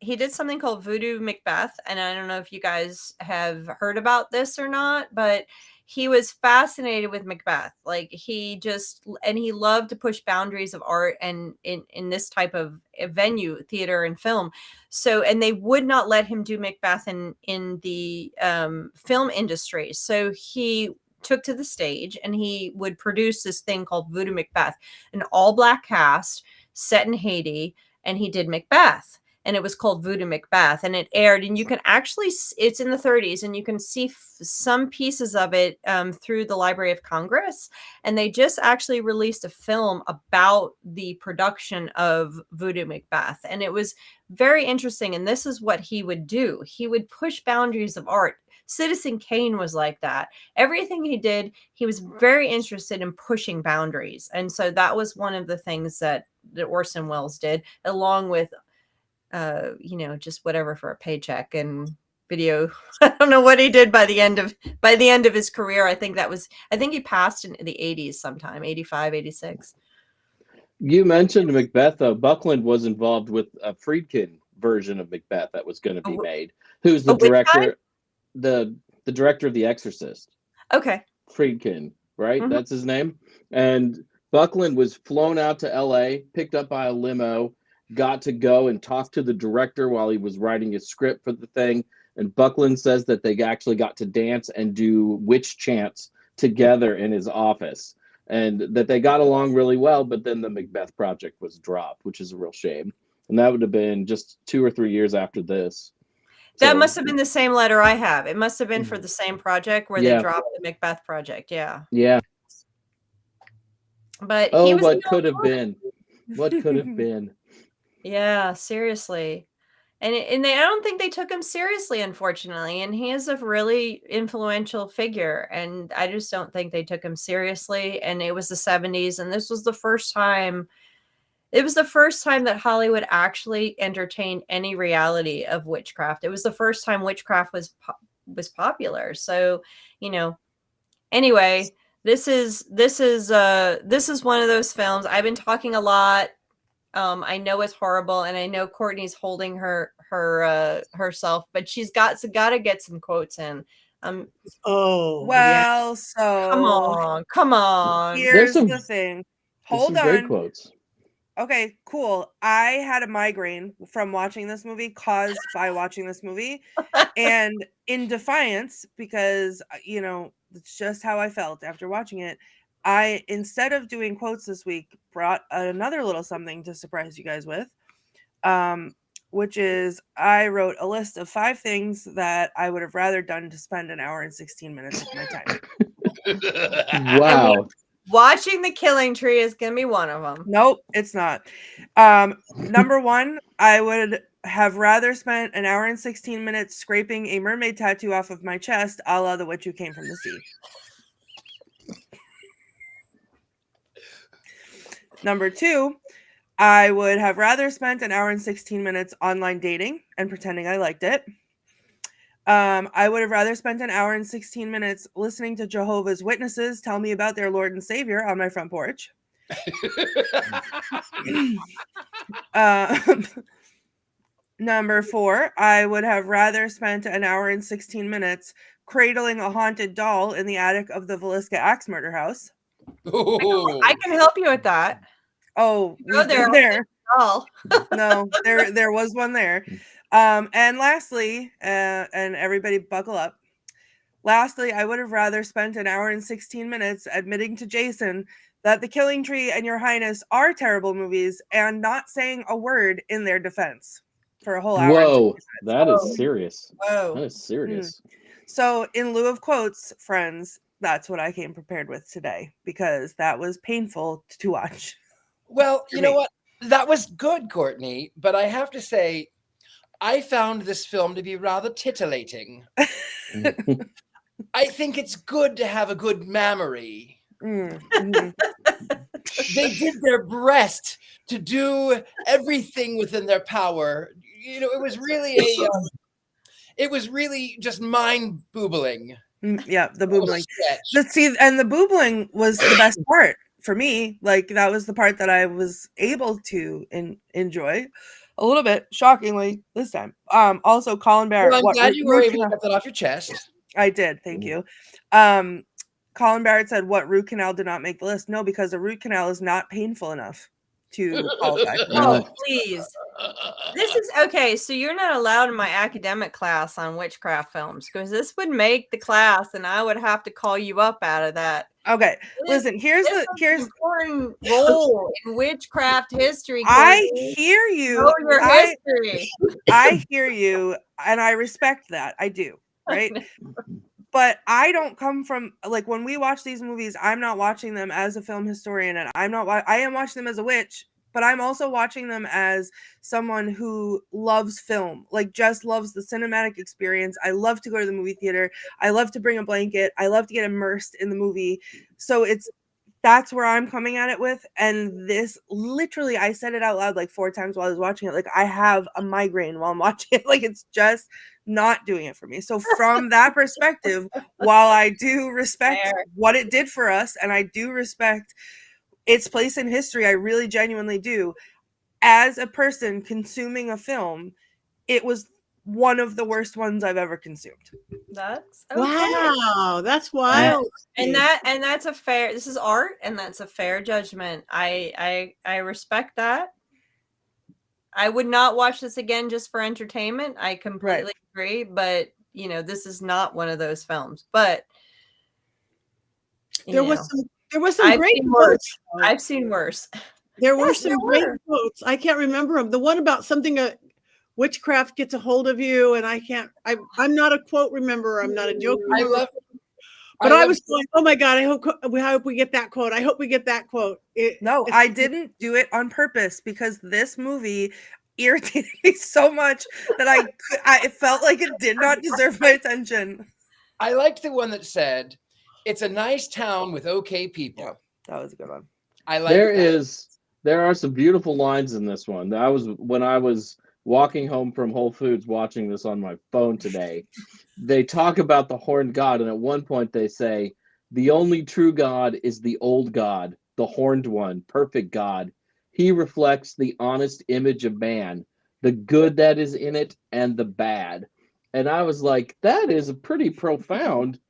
he did something called Voodoo Macbeth, and I don't know if you guys have heard about this or not, but he was fascinated with Macbeth. Like he loved to push boundaries of art and in this type of venue, theater and film. So, and they would not let him do Macbeth in the film industry. So he took to the stage and he would produce this thing called Voodoo Macbeth, an all black cast set in Haiti, and he did Macbeth, and it was called Voodoo Macbeth, and it aired, and you can actually, it's in the 30s, and you can see some pieces of it through the Library of Congress, and they just actually released a film about the production of Voodoo Macbeth, and it was very interesting, and this is what he would do. He would push boundaries of art. Citizen Kane was like that. Everything he did, he was very interested in pushing boundaries. And so that was one of the things that Orson Welles did, along with, just whatever for a paycheck and video. I don't know what he did by the end of his career. I think he passed in the 80s sometime, 85, 86. You mentioned Macbeth, though. Buckland was involved with a Friedkin version of Macbeth that was going to be made. Who's the director? The director of The Exorcist. Okay. Friedkin, right? Mm-hmm. That's his name. And Buckland was flown out to LA, picked up by a limo, got to go and talk to the director while he was writing his script for the thing. And Buckland says that they actually got to dance and do witch chants together in his office, and that they got along really well. But then the Macbeth project was dropped, which is a real shame. And that would have been just 2 or 3 years after this. That must have been the same letter I have. It must have been for the same project where they dropped the Macbeth project. Yeah. Yeah. But what could have been? What could have been? Yeah, seriously. And I don't think they took him seriously, unfortunately. And he is a really influential figure. And I just don't think they took him seriously. And it was the 70s. And this was the first time. It was the first time that Hollywood actually entertained any reality of witchcraft. It was the first time witchcraft was popular. So, anyway, this is one of those films. I've been talking a lot. I know it's horrible, and I know Courtney's holding herself, but she's got to get some quotes in. So come on. Here's the thing. Hold on. Great quotes. Okay, cool. I had a migraine from watching this movie, caused by watching this movie, and in defiance, because it's just how I felt after watching it. I, instead of doing quotes this week, brought another little something to surprise you guys with, which is I wrote a list of 5 things that I would have rather done to spend an hour and 16 minutes of my time. Wow. Watching The Killing Tree is going to be one of them. Nope, it's not. Number 1, I would have rather spent an hour and 16 minutes scraping a mermaid tattoo off of my chest, a la The Witch Who Came from the Sea. Number 2, I would have rather spent an hour and 16 minutes online dating and pretending I liked it. I would have rather spent an hour and 16 minutes listening to Jehovah's Witnesses tell me about their Lord and Savior on my front porch. Number 4, I would have rather spent an hour and 16 minutes cradling a haunted doll in the attic of the Villisca Axe murder house. I can help you with that. Oh, there. No, there was one there. And lastly, and everybody buckle up. Lastly, I would have rather spent an hour and 16 minutes admitting to Jason that The Killing Tree and Your Highness are terrible movies and not saying a word in their defense for a whole hour. Whoa, that is serious. Whoa. That is serious. So in lieu of quotes, friends, that's what I came prepared with today, because that was painful to watch. Well, you know what? That was good, Courtney, but I have to say, I found this film to be rather titillating. I think it's good to have a good memory. Mm-hmm. They did their best to do everything within their power. It was really just mind-boobling. Yeah, the boobling. And the boobling was the best part. for me, like that was the part that I was able to enjoy a little bit, shockingly this time. Also Colin Barrett. Well, I'm glad you were able to get that off your chest. I did, thank you. Colin Barrett said, "What root canal did not make the list?" No, because a root canal is not painful enough to qualify. Oh, please. This is okay. So you're not allowed in my academic class on witchcraft films because this would make the class, and I would have to call you up out of that. Okay, listen. Here's an important role in witchcraft history. I hear you. Know your history. I hear you, and I respect that. I do, right? But I don't come from, like, when we watch these movies, I'm not watching them as a film historian, and I am watching them as a witch, but I'm also watching them as someone who loves film, like just loves the cinematic experience. I love to go to the movie theater. I love to bring a blanket. I love to get immersed in the movie. So that's where I'm coming at it with. And this, literally, I said it out loud like 4 times while I was watching it. Like, I have a migraine while I'm watching it. Like, it's just not doing it for me. So from that perspective, while I do respect what it did for us, and I do respect its place in history, I really genuinely do, as a person consuming a film, it was one of the worst ones I've ever consumed. That's okay. Wow, that's wild. And that's a fair, this is art, and that's a fair judgment. I respect that. I would not watch this again just for entertainment. I completely agree, but this is not one of those films. But there was some great quotes. I've seen worse. There were some great quotes. I can't remember them. The one about something witchcraft gets a hold of you, and I'm not a quote rememberer. I'm not a joke rememberer. I was going, oh my God, I hope we get that quote. I hope we get that quote. I didn't do it on purpose because this movie irritated me so much that I felt like it did not deserve my attention. I liked the one that said, "It's a nice town with okay people." Yeah, that was a good one. There are some beautiful lines in this one. When I was walking home from Whole Foods watching this on my phone today, they talk about the horned god, and at one point they say, "The only true God is the old God, the horned one, perfect God. He reflects the honest image of man, the good that is in it and the bad." And I was like, that is a pretty profound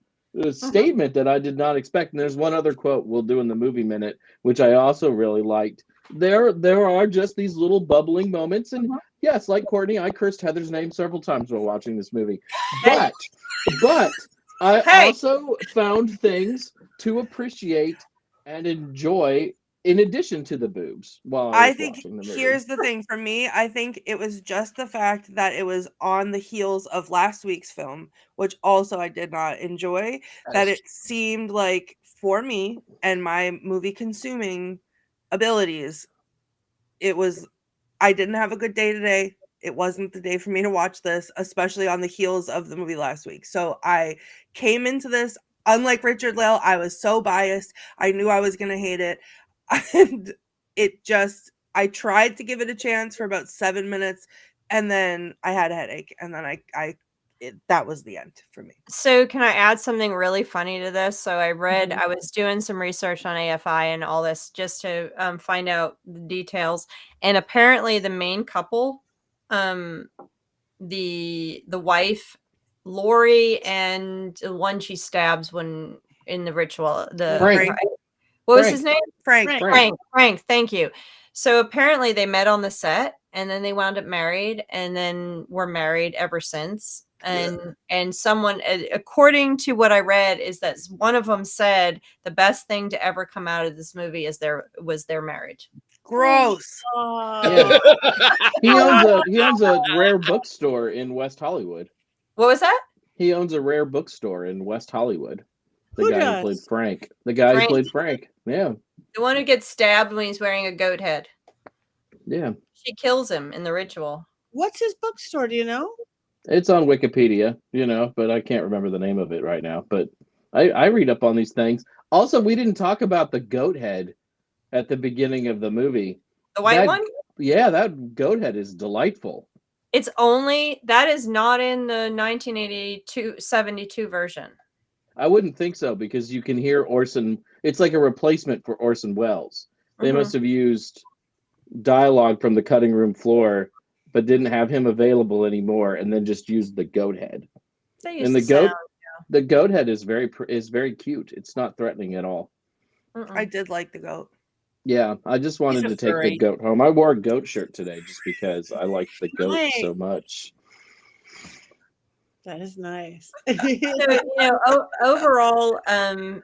statement that I did not expect. And there's one other quote we'll do in the movie minute, which I also really liked. There are just these little bubbling moments, and yes, like Courtney, I cursed Heather's name several times while watching this movie. But I also found things to appreciate and enjoy in addition to the boobs while I was watching the movie. Here's the thing for me. I think it was just the fact that it was on the heels of last week's film, which also I did not enjoy. That it seemed like, for me and my movie consuming abilities, I didn't have a good day today. It wasn't the day for me to watch this, especially on the heels of the movie last week. So I came into this, unlike Richard-Lael, I was so biased. I knew I was going to hate it. And I tried to give it a chance for about 7 minutes, and then I had a headache, and then that was the end for me. So can I add something really funny to this? So I was doing some research on AFI and all this just to find out the details. And apparently the main couple, the wife, Lori, and the one she stabs when in the ritual, Frank. What was his name? Frank. Thank you. So apparently they met on the set, and then they wound up married, and then were married ever since. And someone, according to what I read, is that one of them said the best thing to ever come out of this movie was their marriage. Gross. Yeah. He owns a rare bookstore in West Hollywood. What was that? He owns a rare bookstore in West Hollywood. The guy who played Frank. The guy who played Frank. Yeah. The one who gets stabbed when he's wearing a goat head. Yeah. She kills him in the ritual. What's his bookstore? Do you know? It's on Wikipedia, but I can't remember the name of it right now. But I read up on these things. Also, we didn't talk about the goat head at the beginning of the movie. The white one? Yeah, that goat head is delightful. That is not in the 1972 version. I wouldn't think so, because you can hear Orson. It's like a replacement for Orson Welles. They must have used dialogue from the cutting room floor, but didn't have him available anymore, and then just used the goat head. And the goat head is very cute. It's not threatening at all. I did like the goat. Yeah, I just wanted to take the goat home. I wore a goat shirt today just because I liked the goat so much. That is nice. So, overall, I'm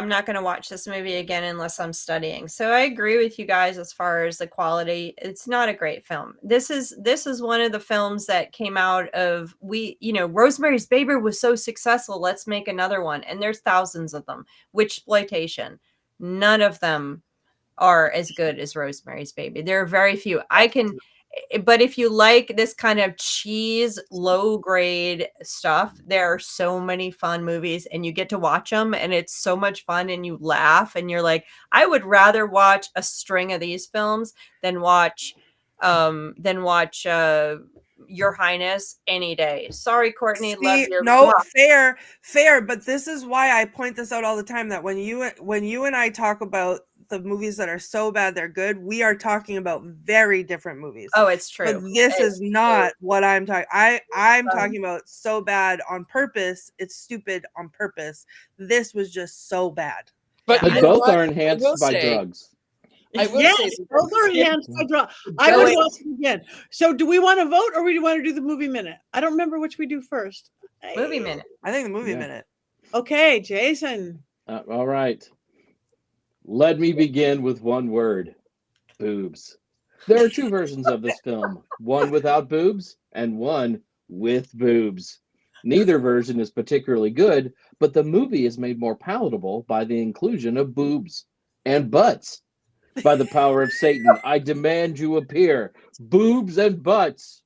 not going to watch this movie again unless I'm studying. So I agree with you guys as far as the quality. It's not a great film. This is one of the films that came out of Rosemary's Baby was so successful. Let's make another one. And there's thousands of them. Witchploitation. None of them are as good as Rosemary's Baby. There are very few. But if you like this kind of cheese, low grade stuff, there are so many fun movies and you get to watch them and it's so much fun and you laugh and you're like, I would rather watch a string of these films than watch Your Highness any day. Sorry, Courtney. Love you. Fair. But this is why I point this out all the time, that when you and I talk about the movies that are so bad they're good, we are talking about very different movies. Oh, it's true. But this is not what I'm talking. I'm talking about so bad on purpose. It's stupid on purpose. This was just so bad. But both are enhanced by drugs. Yes, both are enhanced by drugs. I would watch it again. So do we want to vote or do we want to do the movie minute? I don't remember which we do first. Movie minute. I think the movie minute. Okay, Jason. All right. Let me begin with one word: boobs. There are two versions of this film, one without boobs and one with boobs. Neither version is particularly good, but the movie is made more palatable by the inclusion of boobs and butts. By the power of Satan, I demand you appear. Boobs and butts.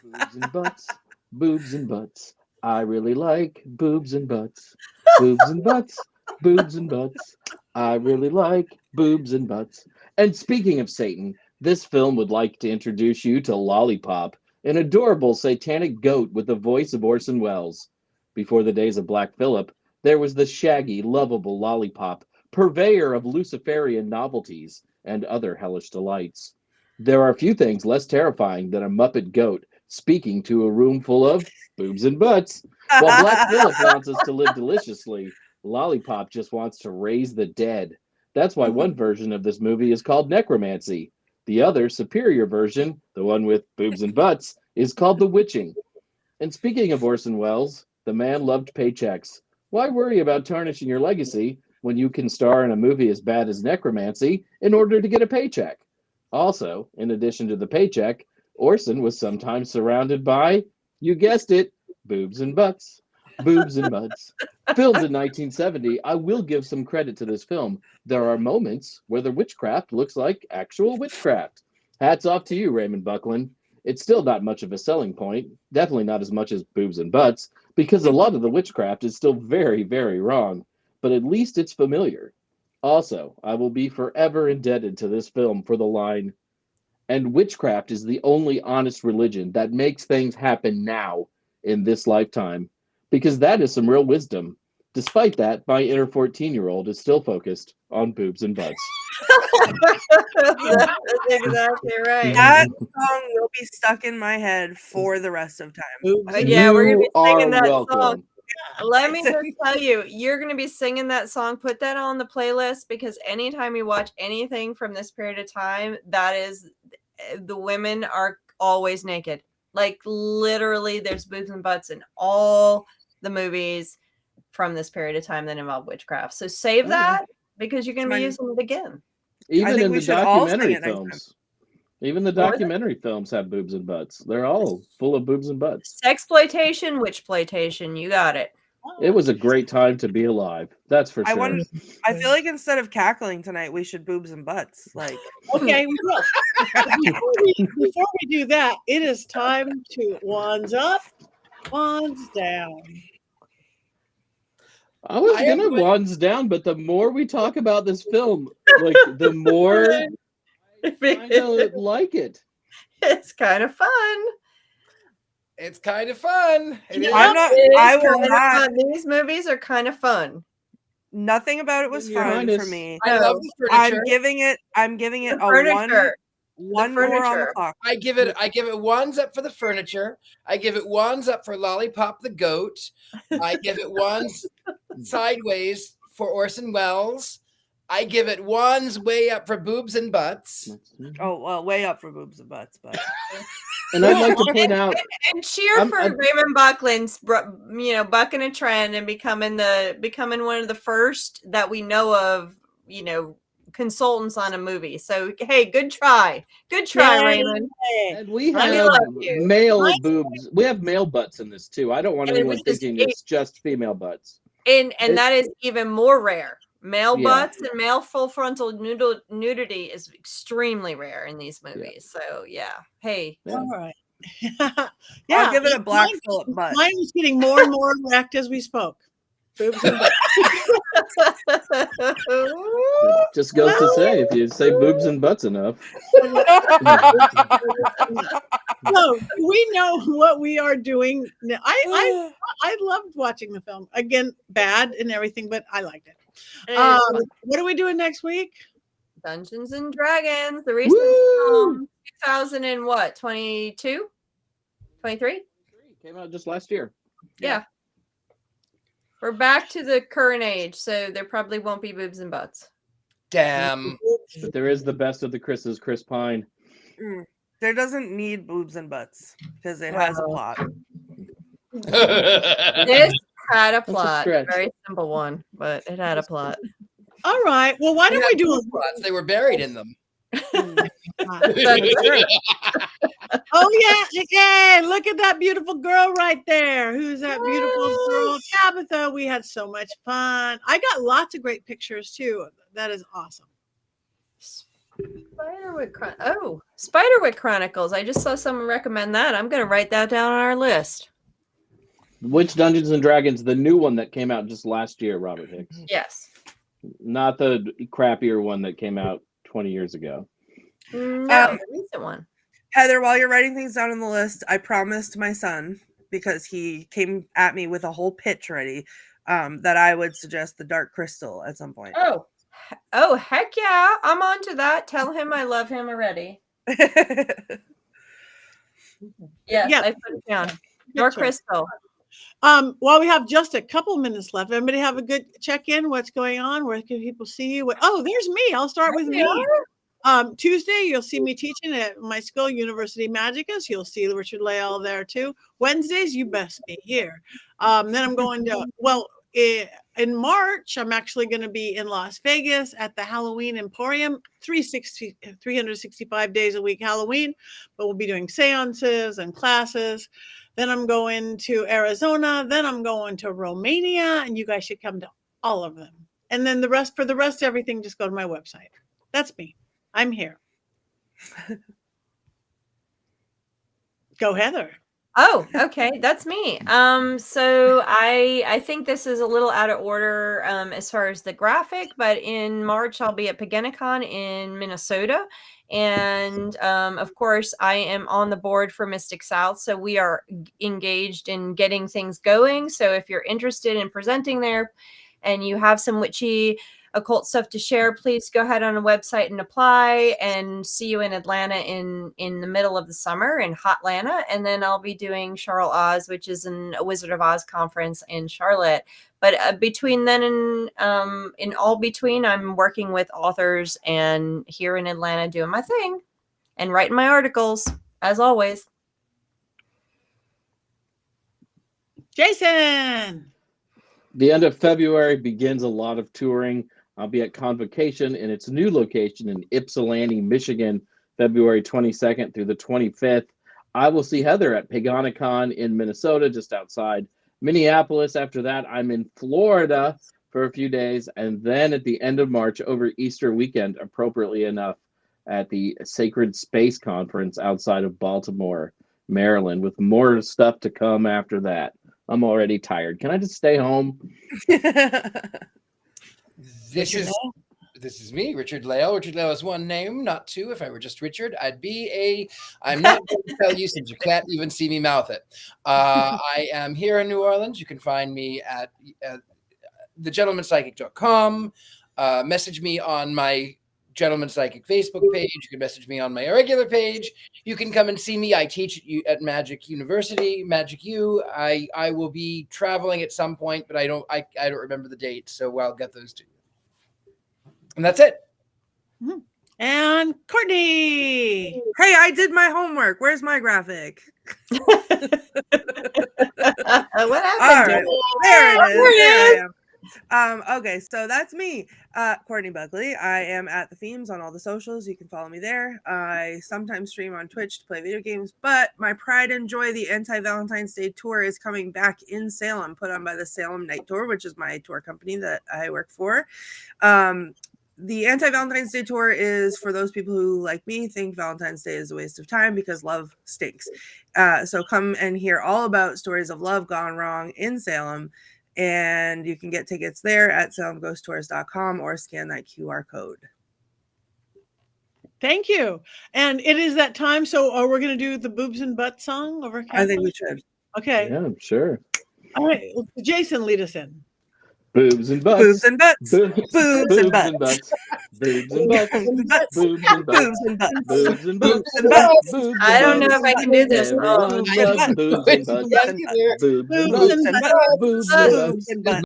Boobs and butts. Boobs and butts. I really like boobs and butts. Boobs and butts. Boobs and butts. I really like boobs and butts. And speaking of Satan, this film would like to introduce you to Lollipop, an adorable satanic goat with the voice of Orson Welles. Before the days of Black Phillip, there was the shaggy, lovable Lollipop, purveyor of Luciferian novelties and other hellish delights. There are few things less terrifying than a Muppet goat speaking to a room full of boobs and butts. While Black Phillip wants us to live deliciously, Lollipop just wants to raise the dead. That's why one version of this movie is called Necromancy. The other, superior version, the one with boobs and butts, is called The Witching. And speaking of Orson Welles, the man loved paychecks. Why worry about tarnishing your legacy when you can star in a movie as bad as Necromancy in order to get a paycheck? Also, in addition to the paycheck, Orson was sometimes surrounded by, you guessed it, boobs and butts. Boobs and butts. Filmed in 1970, I will give some credit to this film. There are moments where the witchcraft looks like actual witchcraft. Hats off to you, Raymond Buckland. It's still not much of a selling point, definitely not as much as boobs and butts, because a lot of the witchcraft is still very, very wrong, but at least it's familiar. Also, I will be forever indebted to this film for the line, and witchcraft is the only honest religion that makes things happen now in this lifetime. Because that is some real wisdom. Despite that, my inner 14-year-old is still focused on boobs and butts. That's exactly right. That song will be stuck in my head for the rest of time. Yeah, we're going to be singing that song. Let me just tell you, you're going to be singing that song. Put that on the playlist, because anytime you watch anything from this period of time, that is, the women are always naked. Like, literally, there's boobs and butts in all the movies from this period of time that involve witchcraft. So save that, because you're going to be using it again. Even in the documentary films. Even the documentary films have boobs and butts. They're all full of boobs and butts. Sexploitation, witchploitation. You got it. It was a great time to be alive. That's for sure. I feel like instead of cackling tonight, we should boobs and butts. Like, okay, we will. Before we do that, it is time to wands up, wands down. I was gonna wands down, but the more we talk about this film, like the more I kind of like it. It's kind of fun. It's kind of fun. I will not. These movies are kind of fun. Nothing about it was fun for me. I love the furniture. I'm giving it The a furniture. one more on the clock. I give it ones up for the furniture. I give it ones up for Lollipop the goat. I give it ones sideways for Orson Welles. I give it ones way up for boobs and butts. Oh, well, way up for boobs and butts, but. And I'd like to point out and cheer for Raymond Buckland's, bucking a trend and becoming one of the first that we know of, consultants on a movie. So hey, good try, Raymond. And we have male boobs. We have male butts in this too. I don't want anyone thinking it's just female butts. And that is even more rare. Male butts and male full frontal nudity is extremely rare in these movies. So hey, all right. I'll give it a black Phillip butt. Mine was getting more and more erect as we spoke. Boobs and butts. It just goes to say, if you say boobs and butts enough. So we know what we are doing. I loved watching the film. Again, bad and everything, but I liked it. What are we doing next week? Dungeons and Dragons, the recent film, 2000 and what? 22? 23? Came out just last year. Yeah. We're back to the current age, so there probably won't be boobs and butts. Damn. But there is the best of the Chris's, Chris Pine. There doesn't need boobs and butts because it has a plot. This had a plot. A very simple one, but it had a plot. All right. Well, why don't we do plots? They were buried in them. Oh yeah, look at that beautiful girl right there. Who's that beautiful girl? Tabitha. We had so much fun. I got lots of great pictures too. That is awesome. Spiderwick Chronicles. I just saw someone recommend that. I'm gonna write that down on our list. Which Dungeons and Dragons? The new one that came out just last year, Robert Hicks. Yes. Not the crappier one that came out 20 years ago. No, the recent one. Heather, while you're writing things down on the list, I promised my son, because he came at me with a whole pitch ready, that I would suggest the Dark Crystal at some point. Oh, heck yeah. I'm on to that. Tell him I love him already. Yes, I put it down. Dark Crystal. While we have just a couple minutes left, everybody have a good check-in. What's going on? Where can people see you? There's me. I'll start with me. Tuesday, you'll see me teaching at my school, University Magicus. You'll see Richard-Lael there too. Wednesdays, you best be here. Then I'm going to, in March, I'm actually going to be in Las Vegas at the Halloween Emporium, 365 days a week Halloween, but we'll be doing seances and classes. Then I'm going to Arizona. Then I'm going to Romania, and you guys should come to all of them. And then for the rest of everything, just go to my website. That's me. I'm here. Go, Heather. Oh, okay. That's me. So I think this is a little out of order as far as the graphic, but in March I'll be at Pagenicon in Minnesota. And of course, I am on the board for Mystic South. So we are engaged in getting things going. So if you're interested in presenting there and you have some witchy occult stuff to share, please go ahead on a website and apply, and see you in Atlanta in the middle of the summer in Hotlanta. And then I'll be doing Charlotte Oz, which is a Wizard of Oz conference in Charlotte. But between then and in all between, I'm working with authors and here in Atlanta doing my thing and writing my articles, as always. Jason! The end of February begins a lot of touring. I'll be at Convocation in its new location in Ypsilanti, Michigan, February 22nd through the 25th. I will see Heather at Pagonicon in Minnesota, just outside Minneapolis. After that, I'm in Florida for a few days. And then at the end of March, over Easter weekend, appropriately enough, at the Sacred Space Conference outside of Baltimore, Maryland, with more stuff to come after that. I'm already tired. Can I just stay home? This This is me, Richard-Lael. Richard-Lael is one name, not two. If I were just Richard, I'd be I'm not going to tell you since you can't even see me mouth it. I am here in New Orleans. You can find me at thegentlemanpsychic.com. Message me on my Gentleman Psychic Facebook page. You can message me on my regular page. You can come and see me. I teach at Magic University, Magic U. I will be traveling at some point, but I don't remember the date, so I'll get those to you. And that's it. And Courtney. Hey, I did my homework. Where's my graphic? What happened? All right. There it is. There I am. Okay, so that's me, Courtney Buckley. I am at the Themes on all the socials. You can follow me there. I sometimes stream on Twitch to play video games, but my pride and joy, the Anti-Valentine's Day tour, is coming back in Salem, put on by the Salem Night Tour, which is my tour company that I work for. The Anti-Valentine's Day tour is for those people who, like me, think Valentine's Day is a waste of time because love stinks. So come and hear all about stories of love gone wrong in Salem. And you can get tickets there at salemghosttours.com or scan that QR code. Thank you. And it is that time. So we're going to do the boobs and butt song over. I think we should. Okay. Yeah, sure. All right. Jason, lead us in. Boobs and butts. Boobs and butts. Boobs and butts. Boobs and butts. Boobs and butts. Boobs and butts. Boobs and Boobs butts. and butts. I don't know if I can do this. Everyone loves boobs and butts. Boobs and butts. Boobs and butts. Boobs and butts.